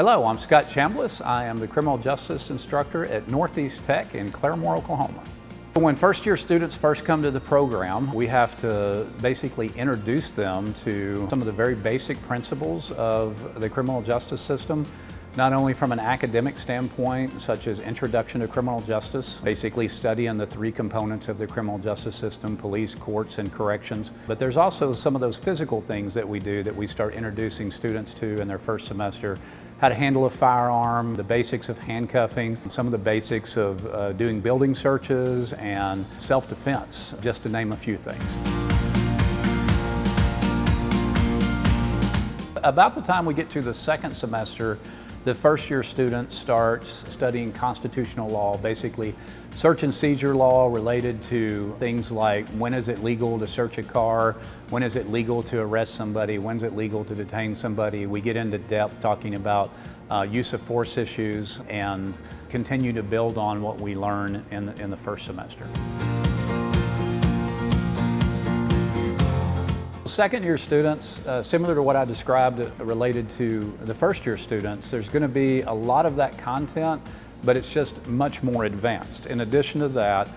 Hello, I'm Scott Chambliss. I am the criminal justice instructor at Northeast Tech in Claremore, Oklahoma. When first-year students first come to the program, we have to basically introduce them to some of the very basic principles of the criminal justice system, not only from an academic standpoint, such as Introduction to Criminal Justice, basically studying the three components of the criminal justice system, police, courts, and corrections, but there's also some of those physical things that we do that we start introducing students to in their first semester. How to handle a firearm, the basics of handcuffing, some of the basics of doing building searches and self-defense, just to name a few things. About the time we get to the second semester, the first-year student starts studying constitutional law, basically search and seizure law related to things like when is it legal to search a car, when is it legal to arrest somebody, when is it legal to detain somebody. We get into depth talking about use of force issues and continue to build on what we learn in the first semester. Second-year students, similar to what I described related to the first-year students, there's going to be a lot of that content, but it's just much more advanced. In addition to that,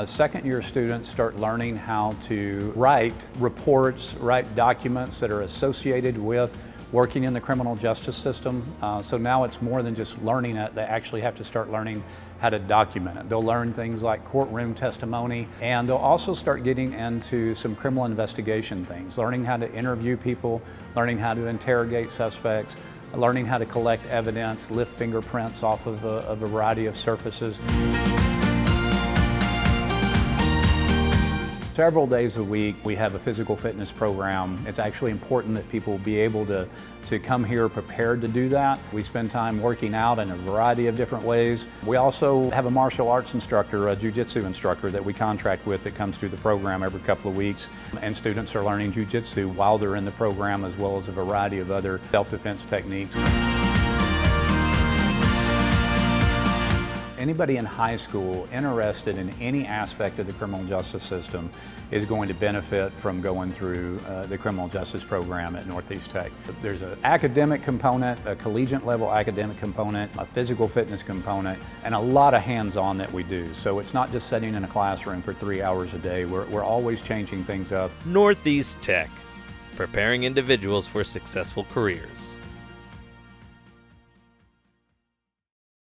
second-year students start learning how to write reports, write documents that are associated with working in the criminal justice system. So now it's more than just learning it, they actually have to start learning how to document it. They'll learn things like courtroom testimony, and they'll also start getting into some criminal investigation things, learning how to interview people, learning how to interrogate suspects, learning how to collect evidence, lift fingerprints off of a variety of surfaces. Several days a week, we have a physical fitness program. It's actually important that people be able to come here prepared to do that. We spend time working out in a variety of different ways. We also have a martial arts instructor, a jiu-jitsu instructor that we contract with that comes through the program every couple of weeks. And students are learning jiu-jitsu while they're in the program, as well as a variety of other self-defense techniques. Anybody in high school interested in any aspect of the criminal justice system is going to benefit from going through the criminal justice program at Northeast Tech. There's an academic component, a collegiate level academic component, a physical fitness component, and a lot of hands-on that we do. So it's not just sitting in a classroom for 3 hours a day. We're always changing things up. Northeast Tech, preparing individuals for successful careers.